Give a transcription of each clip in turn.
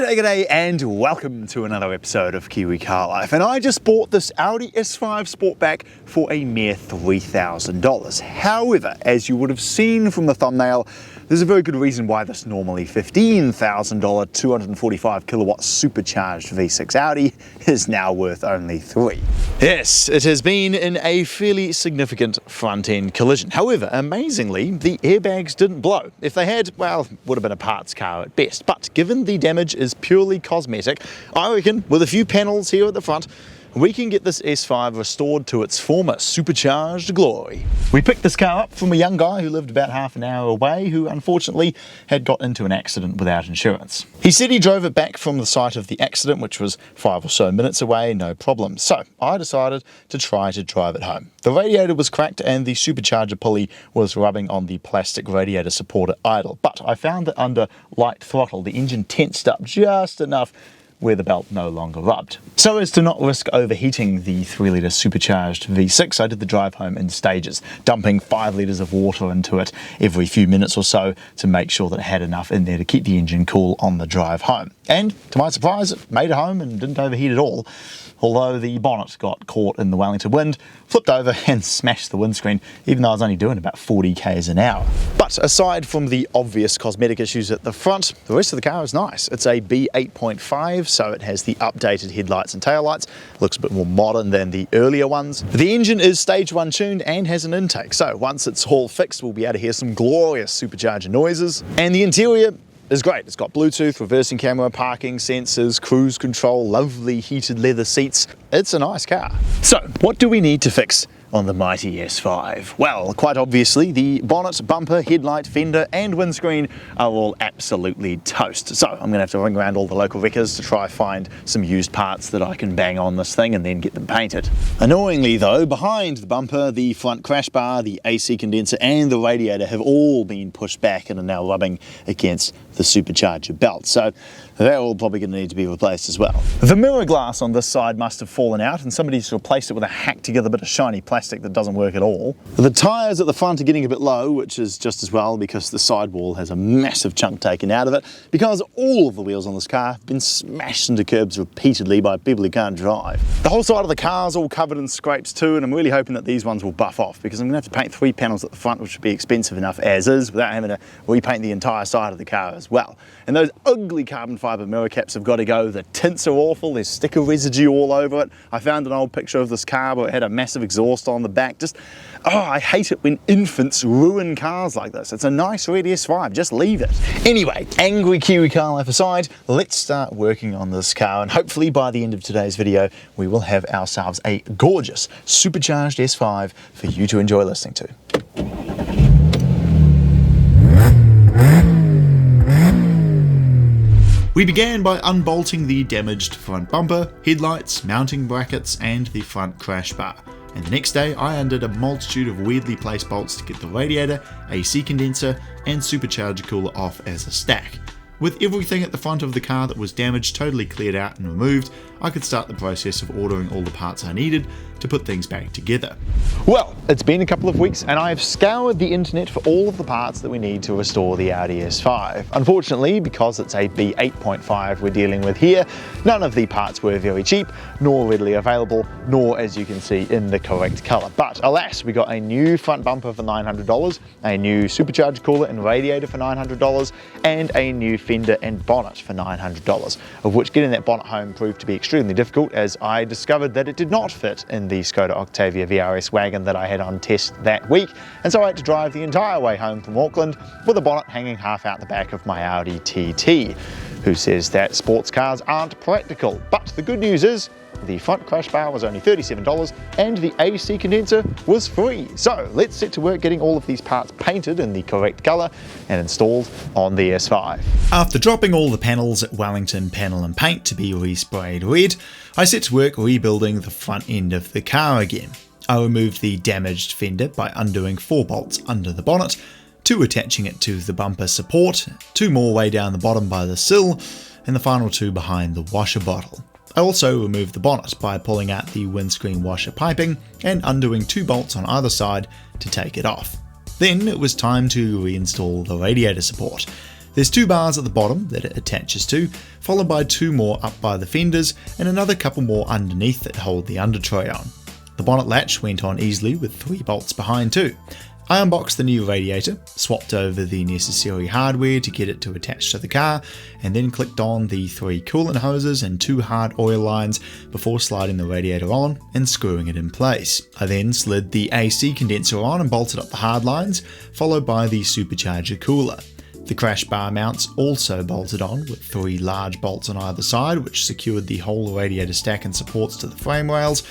G'day and welcome to another episode of Kiwi Car Life. And I just bought this Audi S5 Sportback for a mere $3,000. However, as you would have seen from the thumbnail, there's a very good reason why this normally $15,000 245 kilowatt supercharged V6 Audi is now worth only $3,000. Yes, it has been in a fairly significant front-end collision. However, amazingly, the airbags didn't blow. If they had, well, would have been a parts car at best. But given the damage is purely cosmetic, I reckon with a few panels here at the front, we can get this S5 restored to its former supercharged glory. We picked this car up from a young guy who lived about half an hour away, who unfortunately had got into an accident without insurance. He said he drove it back from the site of the accident, which was 5 or so minutes away, no problem. So I decided to try to drive it home. The radiator was cracked and the supercharger pulley was rubbing on the plastic radiator support at idle, but I found that under light throttle the engine tensed up just enough where the belt no longer rubbed. So as to not risk overheating the 3-litre supercharged V6, I did the drive home in stages, dumping 5 litres of water into it every few minutes or so to make sure that it had enough in there to keep the engine cool on the drive home. And to my surprise, it made it home and didn't overheat at all, although the bonnet got caught in the Wellington wind, flipped over and smashed the windscreen, even though I was only doing about 40 k's an hour. But aside from the obvious cosmetic issues at the front, the rest of the car is nice. It's a B8.5, so it has the updated headlights and taillights, looks a bit more modern than the earlier ones. The engine is stage 1 tuned and has an intake, so once it's all fixed, we'll be able to hear some glorious supercharger noises. And the interior is great. It's got Bluetooth, reversing camera, parking sensors, cruise control, lovely heated leather seats. It's a nice car. So, what do we need to fix on the mighty S5? Well, quite obviously, the bonnet, bumper, headlight, fender and windscreen are all absolutely toast. So I'm going to have to ring around all the local wreckers to try find some used parts that I can bang on this thing and then get them painted. Annoyingly though, behind the bumper, the front crash bar, the AC condenser and the radiator have all been pushed back and are now rubbing against the supercharger belt. So they're all probably going to need to be replaced as well. The mirror glass on this side must have fallen out and somebody's replaced it with a hacked together bit of shiny plastic that doesn't work at all. The tyres at the front are getting a bit low, which is just as well because the sidewall has a massive chunk taken out of it because all of the wheels on this car have been smashed into curbs repeatedly by people who can't drive. The whole side of the car is all covered in scrapes too, and I'm really hoping that these ones will buff off because I'm going to have to paint 3 panels at the front, which would be expensive enough as is without having to repaint the entire side of the car as well. And those ugly carbon fibre mirror caps have got to go. The tints are awful, there's sticker residue all over it. I found an old picture of this car where it had a massive exhaust on the back. Just, oh, I hate it when infants ruin cars like this. It's a nice red S5, just leave it. Anyway, angry Kiwi Car Life aside, let's start working on this car and hopefully by the end of today's video we will have ourselves a gorgeous supercharged S5 for you to enjoy listening to. We began by unbolting the damaged front bumper, headlights, mounting brackets and the front crash bar. And the next day I undid a multitude of weirdly placed bolts to get the radiator, AC condenser and supercharger cooler off as a stack. With everything at the front of the car that was damaged totally cleared out and removed, I could start the process of ordering all the parts I needed to put things back together. Well, it's been a couple of weeks and I've scoured the internet for all of the parts that we need to restore the Audi S5. Unfortunately, because it's a B8.5 we're dealing with here, none of the parts were very cheap, nor readily available, nor as you can see in the correct colour. But alas, we got a new front bumper for $900, a new supercharger cooler and radiator for $900, and a new fender and bonnet for $900, of which getting that bonnet home proved to be extremely difficult as I discovered that it did not fit in the Skoda Octavia VRS wagon that I had on test that week, and so I had to drive the entire way home from Auckland with a bonnet hanging half out the back of my Audi TT. Who says that sports cars aren't practical? But the good news is the front crash bar was only $37 and the AC condenser was free. So let's set to work getting all of these parts painted in the correct colour and installed on the S5. After dropping all the panels at Wellington Panel and Paint to be resprayed red, I set to work rebuilding the front end of the car again. I removed the damaged fender by undoing 4 bolts under the bonnet, 2 attaching it to the bumper support, 2 more way down the bottom by the sill, and the final 2 behind the washer bottle. I also removed the bonnet by pulling out the windscreen washer piping and undoing 2 bolts on either side to take it off. Then it was time to reinstall the radiator support. There's 2 bars at the bottom that it attaches to, followed by 2 more up by the fenders and another couple more underneath that hold the undertray on. The bonnet latch went on easily with 3 bolts behind too. I unboxed the new radiator, swapped over the necessary hardware to get it to attach to the car, and then clicked on the 3 coolant hoses and 2 hard oil lines before sliding the radiator on and screwing it in place. I then slid the AC condenser on and bolted up the hard lines, followed by the supercharger cooler. The crash bar mounts also bolted on with 3 large bolts on either side, which secured the whole radiator stack and supports to the frame rails.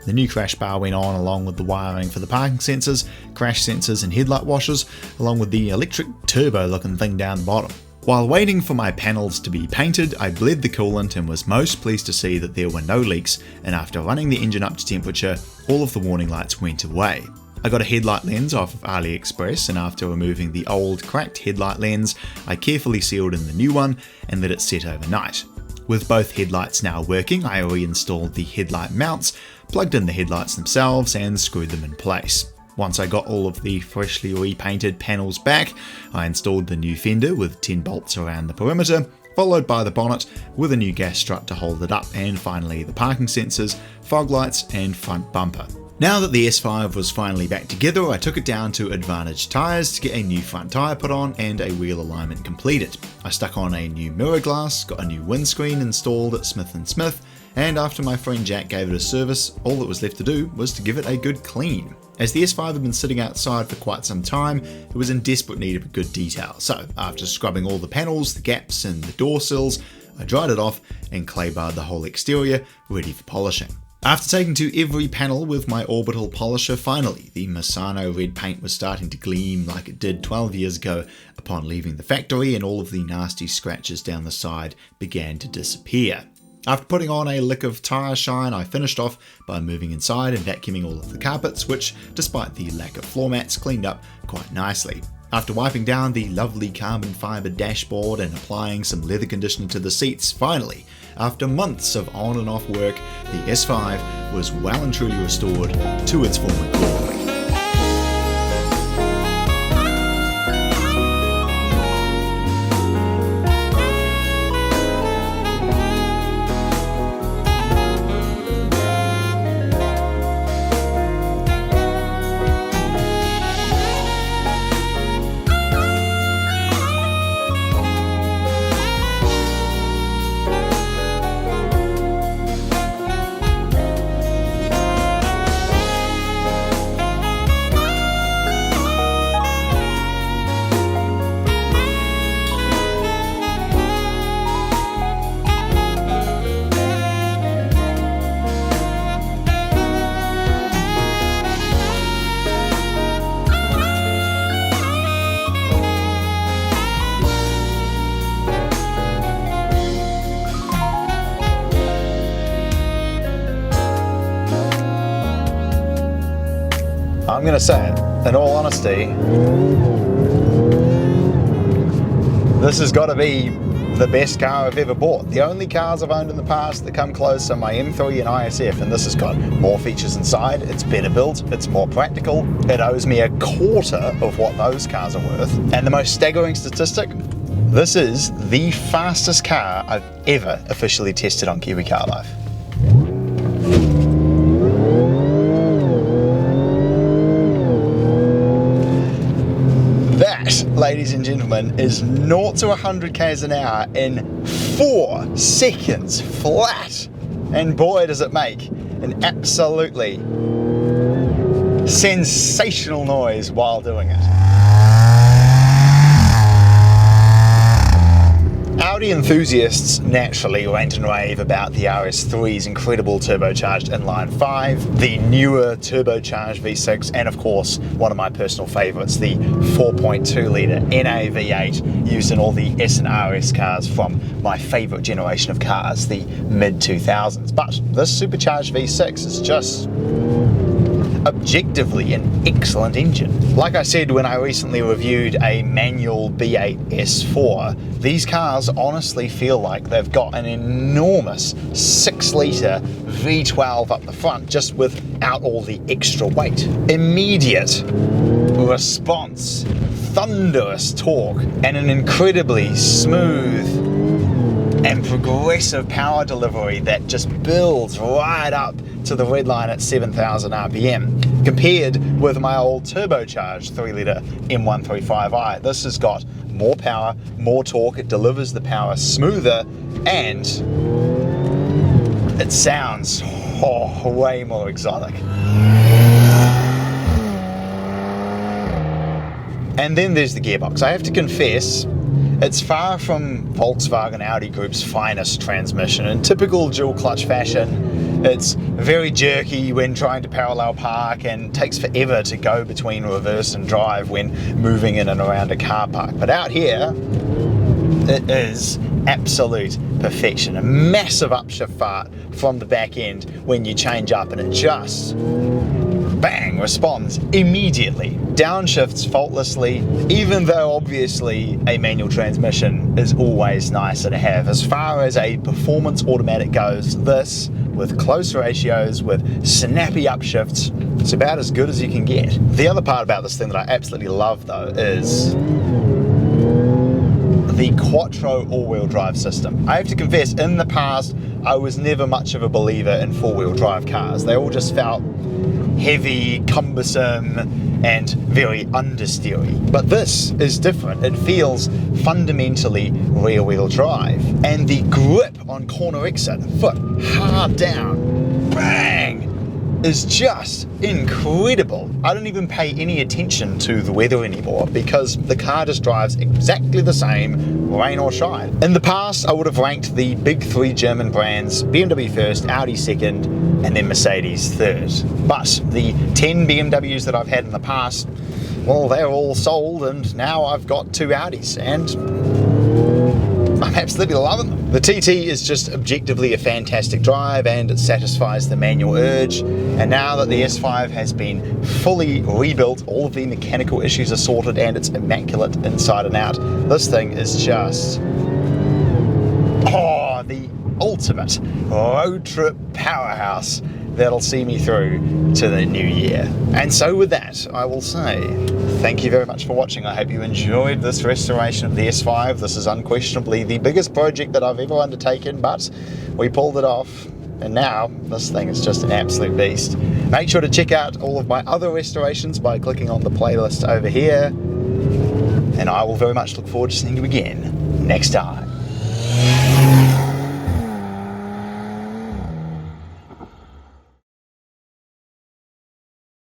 The new crash bar went on along with the wiring for the parking sensors, crash sensors and headlight washers, along with the electric turbo looking thing down the bottom. While waiting for my panels to be painted, I bled the coolant and was most pleased to see that there were no leaks, and after running the engine up to temperature, all of the warning lights went away. I got a headlight lens off of AliExpress, and after removing the old cracked headlight lens, I carefully sealed in the new one and let it set overnight. With both headlights now working, I reinstalled the headlight mounts, plugged in the headlights themselves and screwed them in place. Once I got all of the freshly repainted panels back, I installed the new fender with 10 bolts around the perimeter, followed by the bonnet with a new gas strut to hold it up, and finally the parking sensors, fog lights and front bumper. Now that the S5 was finally back together, I took it down to Advantage tyres to get a new front tyre put on and a wheel alignment completed. I stuck on a new mirror glass, got a new windscreen installed at Smith & Smith, and after my friend Jack gave it a service, all that was left to do was to give it a good clean. As the S5 had been sitting outside for quite some time, it was in desperate need of a good detail, so after scrubbing all the panels, the gaps and the door sills, I dried it off and clay barred the whole exterior, ready for polishing. After taking to every panel with my orbital polisher, finally the Misano red paint was starting to gleam like it did 12 years ago upon leaving the factory, and all of the nasty scratches down the side began to disappear. After putting on a lick of tyre shine, I finished off by moving inside and vacuuming all of the carpets, which, despite the lack of floor mats, cleaned up quite nicely. After wiping down the lovely carbon fibre dashboard and applying some leather conditioner to the seats, finally, after months of on and off work, the S5 was well and truly restored to its former glory. I'm going to say it, in all honesty, this has got to be the best car I've ever bought. The only cars I've owned in the past that come close are my M3 and ISF, and this has got more features inside, it's better built, it's more practical, it owes me a quarter of what those cars are worth. And the most staggering statistic, this is the fastest car I've ever officially tested on Kiwi Car Life. Ladies and gentlemen, is 0 to 100 k's an hour in 4 seconds flat, and boy does it make an absolutely sensational noise while doing it. Audi enthusiasts naturally rant and rave about the RS3's incredible turbocharged inline 5, the newer turbocharged V6, and of course one of my personal favourites, the 4.2 litre NA V8 used in all the S and RS cars from my favourite generation of cars, the mid-2000s. But this supercharged V6 is just objectively an excellent engine. Like I said when I recently reviewed a manual B8 S4, these cars honestly feel like they've got an enormous 6 litre V12 up the front, just without all the extra weight. Immediate response, thunderous torque and an incredibly smooth and progressive power delivery that just builds right up to the red line at 7,000 RPM, compared with my old turbocharged 3-litre M135i. This has got more power, more torque, it delivers the power smoother, and it sounds way more exotic. And then there's the gearbox. I have to confess, it's far from Volkswagen Audi Group's finest transmission. In typical dual clutch fashion, it's very jerky when trying to parallel park and takes forever to go between reverse and drive when moving in and around a car park. But out here, it is absolute perfection. A massive upshift fart from the back end when you change up, and it just bang, responds immediately. Downshifts faultlessly, even though obviously a manual transmission is always nicer to have. As far as a performance automatic goes, this, with close ratios, with snappy upshifts, it's about as good as you can get. The other part about this thing that I absolutely love though is the Quattro all-wheel drive system. I have to confess, in the past, I was never much of a believer in four-wheel drive cars. They all just felt heavy, cumbersome, and very understeery. But this is different. It feels fundamentally rear-wheel drive. And the grip on corner exit, foot hard down, bang, is just incredible. I don't even pay any attention to the weather anymore because the car just drives exactly the same, rain or shine. In the past, I would have ranked the big three German brands, BMW first, Audi second, and then Mercedes third. But the 10 BMWs that I've had in the past, well, they're all sold, and now I've got 2 Audis, and I'm absolutely loving them. The TT is just objectively a fantastic drive, and it satisfies the manual urge. And now that the S5 has been fully rebuilt, all of the mechanical issues are sorted, and it's immaculate inside and out, this thing is just, the ultimate road trip powerhouse that'll see me through to the new year. And so with that, I will say thank you very much for watching. I hope you enjoyed this restoration of the S5. This is unquestionably the biggest project that I've ever undertaken, but we pulled it off, and now this thing is just an absolute beast. Make sure to check out all of my other restorations by clicking on the playlist over here, and I will very much look forward to seeing you again next time.